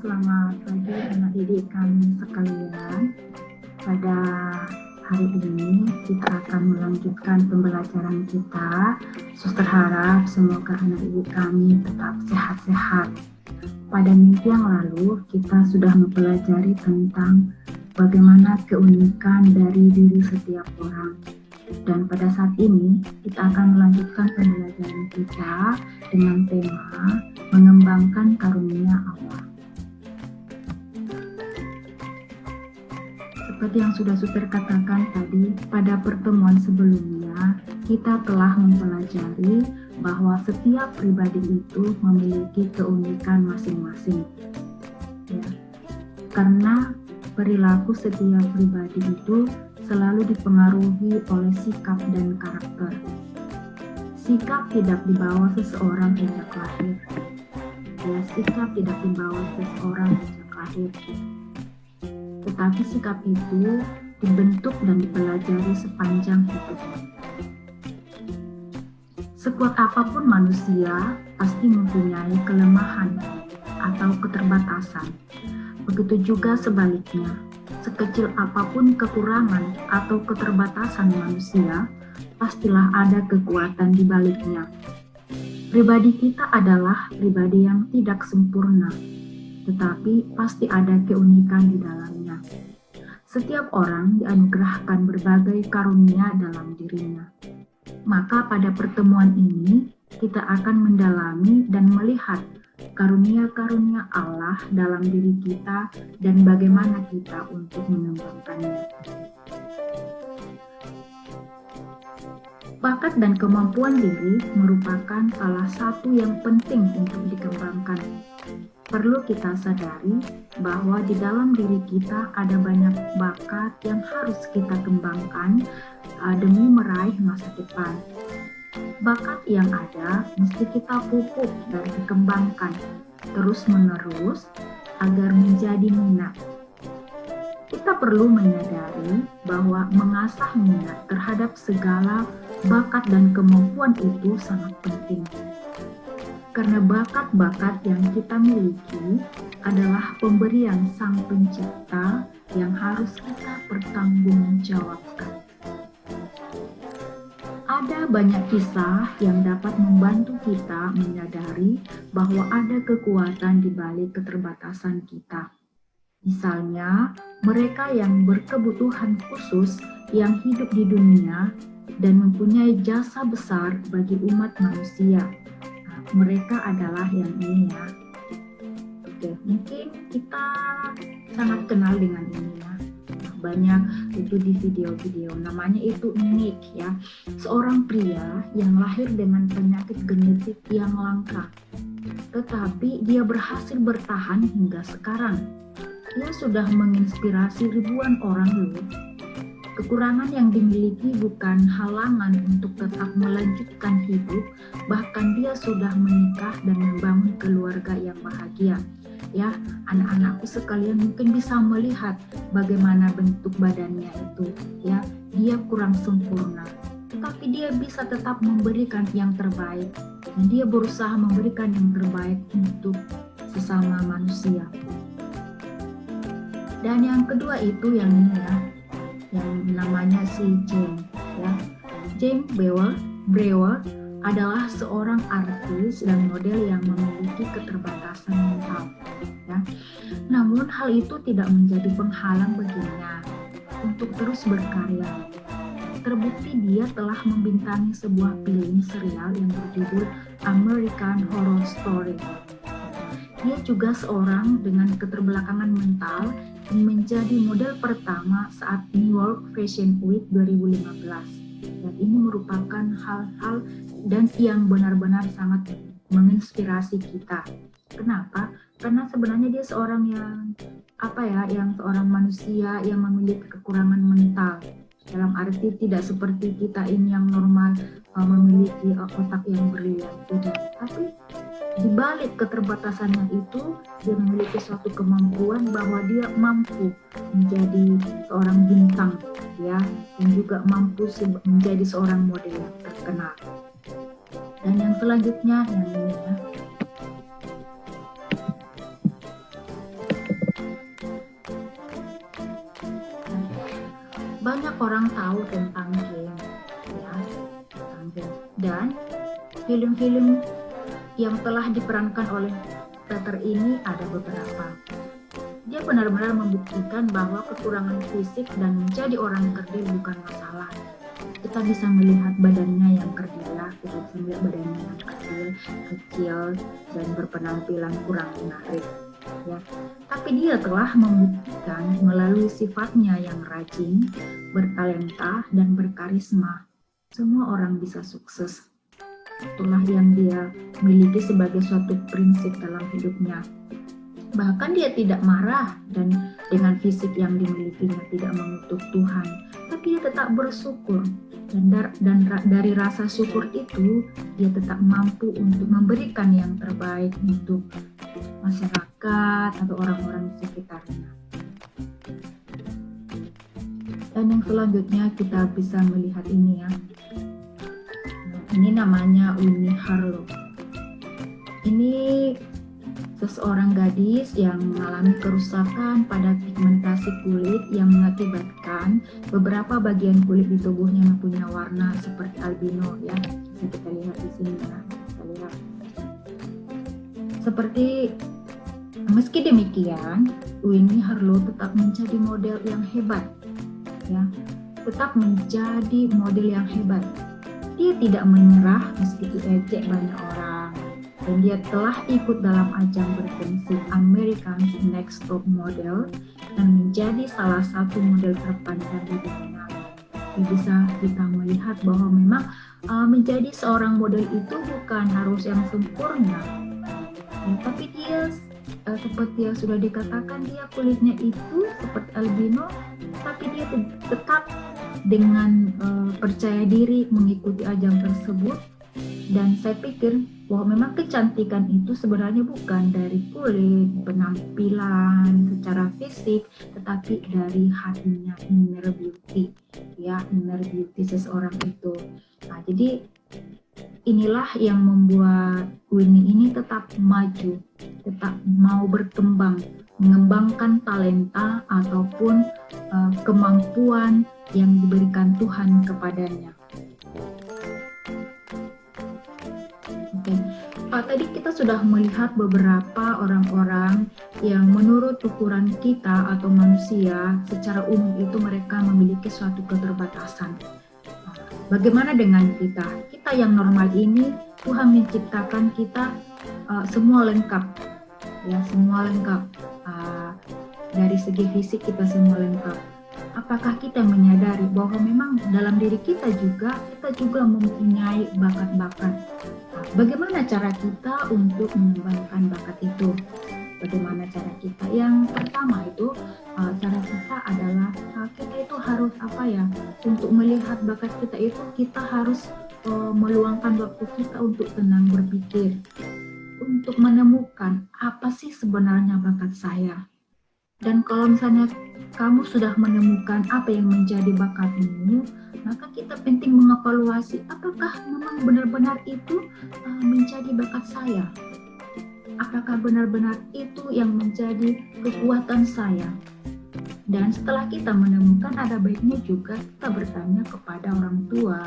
selamat pagi anak didik kami sekalian. Pada hari ini kita akan melanjutkan pembelajaran kita. Suster harap semoga anak didik kami tetap sehat-sehat. Pada minggu yang lalu kita sudah mempelajari tentang bagaimana keunikan dari diri setiap orang. Dan pada saat ini kita akan melanjutkan pembelajaran kita dengan tema mengembangkan karunia Allah. Seperti yang sudah Suster katakan tadi, pada pertemuan sebelumnya kita telah mempelajari bahwa setiap pribadi itu memiliki keunikan masing-masing. Ya. Karena perilaku setiap pribadi itu selalu dipengaruhi oleh sikap dan karakter. Sikap tidak dibawa seseorang sejak lahir. Ya, sikap tidak dibawa seseorang sejak lahir. Tetapi sikap itu dibentuk dan dipelajari sepanjang hidup. Sekuat apapun manusia pasti mempunyai kelemahan atau keterbatasan. Begitu juga sebaliknya, sekecil apapun kekurangan atau keterbatasan manusia, pastilah ada kekuatan di baliknya. Pribadi kita adalah pribadi yang tidak sempurna, tetapi pasti ada keunikan di dalamnya. Setiap orang dianugerahkan berbagai karunia dalam dirinya. Maka pada pertemuan ini kita akan mendalami dan melihat karunia-karunia Allah dalam diri kita dan bagaimana kita untuk mengembangkannya. Bakat dan kemampuan diri merupakan salah satu yang penting untuk dikembangkan. Perlu kita sadari bahwa di dalam diri kita ada banyak bakat yang harus kita kembangkan demi meraih masa depan. Bakat yang ada mesti kita pupuk dan dikembangkan terus-menerus agar menjadi minat. Kita perlu menyadari bahwa mengasah minat terhadap segala bakat dan kemampuan itu sangat penting. Karena bakat-bakat yang kita miliki adalah pemberian Sang Pencipta yang harus kita pertanggungjawabkan. Ada banyak kisah yang dapat membantu kita menyadari bahwa ada kekuatan di balik keterbatasan kita. Misalnya, mereka yang berkebutuhan khusus yang hidup di dunia dan mempunyai jasa besar bagi umat manusia. Mereka adalah yang ini ya. Oke, mungkin kita sangat kenal dengan ini ya. Banyak itu di video-video. Namanya itu Nick ya. Seorang pria yang lahir dengan penyakit genetik yang langka. Tetapi dia berhasil bertahan hingga sekarang. Dia sudah menginspirasi ribuan orang loh. Kekurangan yang dimiliki bukan halangan untuk tetap melanjutkan hidup, bahkan dia sudah menikah dan membangun keluarga yang bahagia. Ya, anak-anakku sekalian mungkin bisa melihat bagaimana bentuk badannya itu. Ya, dia kurang sempurna, tapi dia bisa tetap memberikan yang terbaik. Dan dia berusaha memberikan yang terbaik untuk sesama manusia. Dan yang kedua itu yang ini ya, yang namanya si James ya. James Brewer adalah seorang artis dan model yang memiliki keterbatasan mental ya. Namun hal itu tidak menjadi penghalang baginya untuk terus berkarya. Terbukti dia telah membintangi sebuah film serial yang berjudul American Horror Story. Dia juga seorang dengan keterbelakangan mental yang menjadi model pertama saat New York Fashion Week 2015. Dan ini merupakan hal-hal dan yang benar-benar sangat menginspirasi kita. Kenapa? Karena sebenarnya dia seorang yang seorang manusia yang memiliki kekurangan mental. Dalam arti tidak seperti kita ini yang normal memiliki otak yang brilian, tidak. Tapi di balik keterbatasannya itu, dia memiliki suatu kemampuan bahwa dia mampu menjadi seorang bintang, ya, dan juga mampu menjadi seorang model yang terkenal. Dan yang selanjutnya yang ini ya. banyak orang tahu tentang game, ya, tentang game. Dan film-film yang telah diperankan oleh Peter ini ada beberapa. Dia benar-benar membuktikan bahwa kekurangan fisik dan menjadi orang kerdil bukan masalah. Kita bisa melihat badannya yang kerdil, ya. Kita bisa melihat badannya yang kecil dan berpenampilan kurang menarik, ya. Tapi dia telah membuktikan melalui sifatnya yang rajin, bertalenta, dan berkarisma, semua orang bisa sukses. Itulah yang dia miliki sebagai suatu prinsip dalam hidupnya. Bahkan dia tidak marah dan dengan fisik yang dimilikinya tidak mengutuk Tuhan, tapi dia tetap bersyukur. Dan dari rasa syukur itu, dia tetap mampu untuk memberikan yang terbaik untuk masyarakat atau orang-orang di sekitarnya. Dan yang selanjutnya kita bisa melihat ini, ya. Ini namanya Winnie Harlow. Ini seseorang gadis yang mengalami kerusakan pada pigmentasi kulit yang mengakibatkan beberapa bagian kulit di tubuhnya mempunyai warna seperti albino, ya. Bisa kita lihat di sini, ya. Kita lihat. Meski demikian, Winnie Harlow tetap menjadi model yang hebat, ya. Tetap menjadi model yang hebat. Dia tidak menyerah meski diejek banyak orang. Dan dia telah ikut dalam ajang bergengsi America's Next Top Model dan menjadi salah satu model terpandang di dunia. Bisa kita melihat bahwa memang menjadi seorang model itu bukan harus yang sempurna, ya, tapi dia seperti yang sudah dikatakan, dia kulitnya itu seperti albino, tapi dia tetap dengan percaya diri mengikuti ajang tersebut. Dan saya pikir bahwa memang kecantikan itu sebenarnya bukan dari kulit, penampilan secara fisik, tetapi dari hatinya, inner beauty, ya, inner beauty seseorang itu. Nah, jadi inilah yang membuat Winnie ini tetap maju, tetap mau berkembang, mengembangkan talenta ataupun kemampuan yang diberikan Tuhan kepadanya. Tadi kita sudah melihat beberapa orang-orang yang menurut ukuran kita atau manusia secara umum itu mereka memiliki suatu keterbatasan. Bagaimana dengan kita? Kita yang normal ini, Tuhan menciptakan kita semua lengkap, ya, semua lengkap. Dari segi fisik kita semua lengkap. Apakah kita menyadari bahwa memang dalam diri kita juga mempunyai bakat-bakat? Bagaimana cara kita untuk mengembangkan bakat itu? Bagaimana cara kita? Yang pertama itu, cara kita adalah kita itu harus untuk melihat bakat kita itu kita harus meluangkan waktu kita untuk tenang berpikir, untuk menemukan apa sih sebenarnya bakat saya. Dan kalau misalnya kamu sudah menemukan apa yang menjadi bakatmu, maka kita penting mengevaluasi apakah memang benar-benar itu menjadi bakat saya. Apakah benar-benar itu yang menjadi kekuatan saya. Dan setelah kita menemukan, ada baiknya juga kita bertanya kepada orang tua,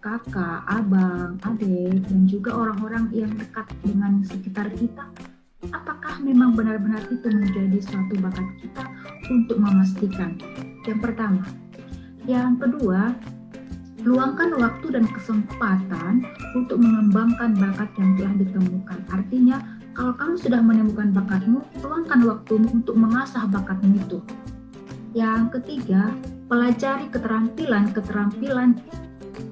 kakak, abang, adik, dan juga orang-orang yang dekat dengan sekitar kita. Apakah memang benar-benar itu menjadi suatu bakat kita untuk memastikan? Yang pertama. Yang kedua, luangkan waktu dan kesempatan untuk mengembangkan bakat yang telah ditemukan. Artinya, kalau kamu sudah menemukan bakatmu, luangkan waktumu untuk mengasah bakatmu itu. Yang ketiga, pelajari keterampilan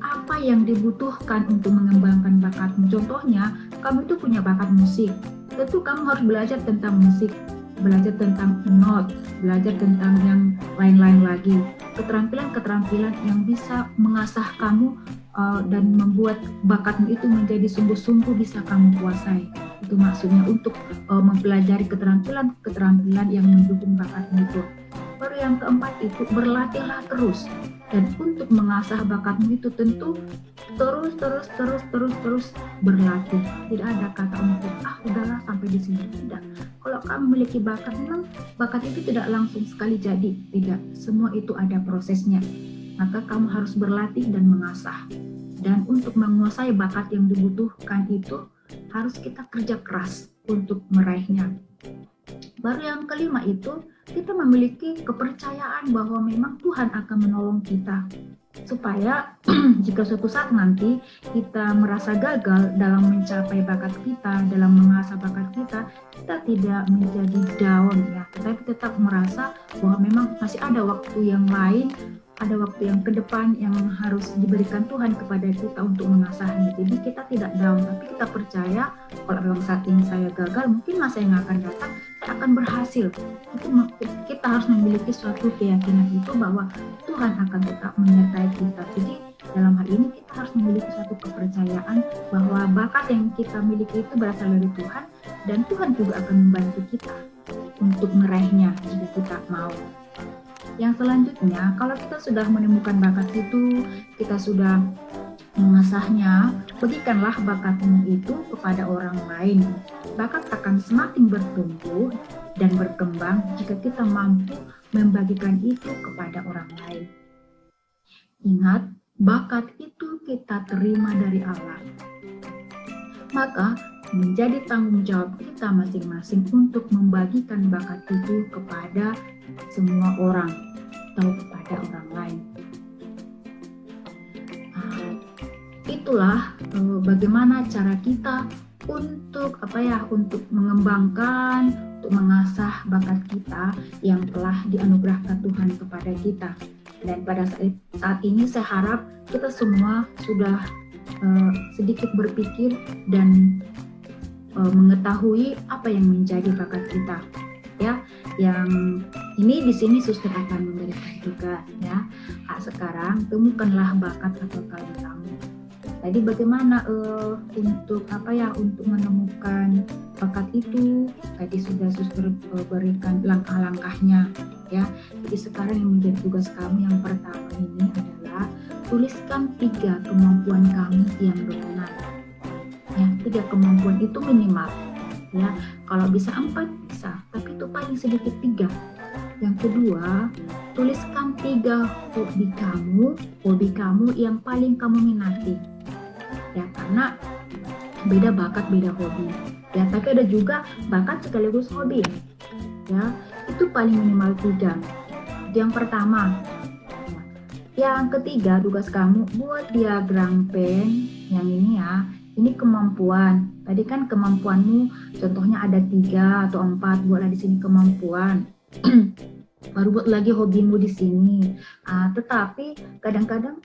apa yang dibutuhkan untuk mengembangkan bakatmu. Contohnya, kamu itu punya bakat musik. Tentu kamu harus belajar tentang musik, belajar tentang not, belajar tentang yang lain-lain lagi. Keterampilan-keterampilan yang bisa mengasah kamu dan membuat bakatmu itu menjadi sungguh-sungguh bisa kamu kuasai. Itu maksudnya untuk mempelajari keterampilan-keterampilan yang mendukung bakatmu itu. Baru yang keempat itu berlatihlah terus. Dan untuk mengasah bakatmu itu tentu terus berlatih. Tidak ada kata untuk udahlah sampai di sini. Tidak. Kalau kamu memiliki bakat, memang bakat itu tidak langsung sekali jadi. Tidak. Semua itu ada prosesnya. Maka kamu harus berlatih dan mengasah. Dan untuk menguasai bakat yang dibutuhkan itu harus kita kerja keras untuk meraihnya. Baru yang kelima itu kita memiliki kepercayaan bahwa memang Tuhan akan menolong kita, supaya jika suatu saat nanti kita merasa gagal dalam mencapai bakat kita, dalam mengasah bakat kita tidak menjadi down ya, tetapi tetap merasa bahwa memang masih ada waktu yang lain, ada waktu yang ke depan yang harus diberikan Tuhan kepada kita untuk mengasahnya. Jadi kita tidak down, tapi kita percaya kalau memang saat ini saya gagal, mungkin masa yang akan datang saya akan berhasil. Itu kita harus memiliki suatu keyakinan itu bahwa Tuhan akan tetap menyertai kita. Jadi dalam hal ini kita harus memiliki suatu kepercayaan bahwa bakat yang kita miliki itu berasal dari Tuhan, dan Tuhan juga akan membantu kita untuk meraihnya jika kita mau. Yang selanjutnya, kalau kita sudah menemukan bakat itu, kita sudah mengasahnya, berikanlah bakatmu itu kepada orang lain. Bakat akan semakin bertumbuh dan berkembang jika kita mampu membagikan itu kepada orang lain. Ingat, bakat itu kita terima dari Allah. Maka, menjadi tanggung jawab kita masing-masing untuk membagikan bakat itu kepada semua orang atau kepada orang lain. Itulah bagaimana cara kita untuk untuk mengembangkan, untuk mengasah bakat kita yang telah dianugerahkan Tuhan kepada kita. Dan pada saat ini saya harap kita semua sudah sedikit berpikir dan mengetahui apa yang menjadi bakat kita, ya. Yang ini di sini suster akan memberikan tugas, ya. Sekarang temukanlah bakat atau talenta kamu. Tadi bagaimana untuk untuk menemukan bakat itu? Tadi sudah suster berikan langkah-langkahnya, ya. Jadi sekarang yang menjadi tugas kamu yang pertama ini adalah tuliskan 3 kemampuan kamu yang dominan. Ya, 3 kemampuan itu minimal, ya. Kalau bisa 4 bisa, tapi itu paling sedikit 3. Yang kedua, tuliskan 3 hobi kamu yang paling kamu minati, ya, karena beda bakat beda hobi, ya, tapi ada juga bakat sekaligus hobi, ya. Itu paling minimal 3. Itu yang pertama. Yang ketiga, tugas kamu buat diagram pen yang ini, ya. Ini kemampuan. Tadi kan kemampuanmu contohnya ada 3 atau 4, buatlah di sini kemampuan. Baru buat lagi hobimu di sini. Tetapi kadang-kadang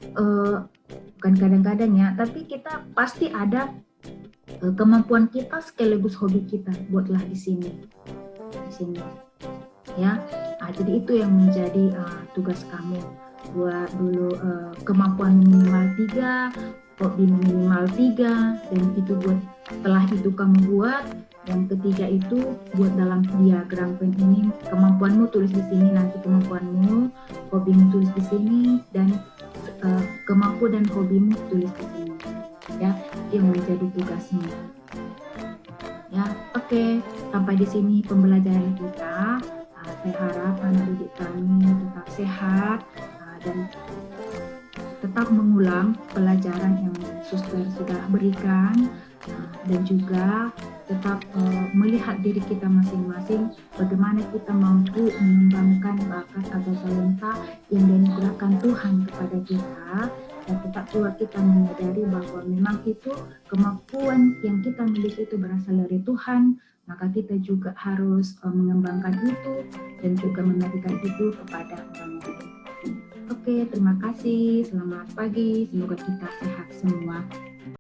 bukan kadang-kadang ya, tapi kita pasti ada kemampuan kita sekaligus hobi kita, buatlah di sini. Ya. Jadi itu yang menjadi tugas kamu. Buat dulu kemampuan minimal 3, hobi minimal 3, dan itu buat setelah itu kamu buat yang ketiga itu buat dalam diagram pen ini kemampuanmu tulis di sini, nanti kemampuanmu, hobimu tulis di sini, dan kemampuan dan hobimu tulis di sini, ya. Yang menjadi tugasnya, ya. Oke, sampai di sini pembelajaran kita. Saya harap anak didik kami tetap sehat dan tetap mengulang pelajaran yang suster sudah berikan, dan juga tetap melihat diri kita masing-masing bagaimana kita mampu mengembangkan bakat atau talenta yang dianugerahkan Tuhan kepada kita, dan tetap juga kita menyadari bahwa memang itu kemampuan yang kita miliki itu berasal dari Tuhan, maka kita juga harus mengembangkan itu dan juga memberikan itu kepada orang lain. Oke, terima kasih. Selamat pagi. Semoga kita sehat semua.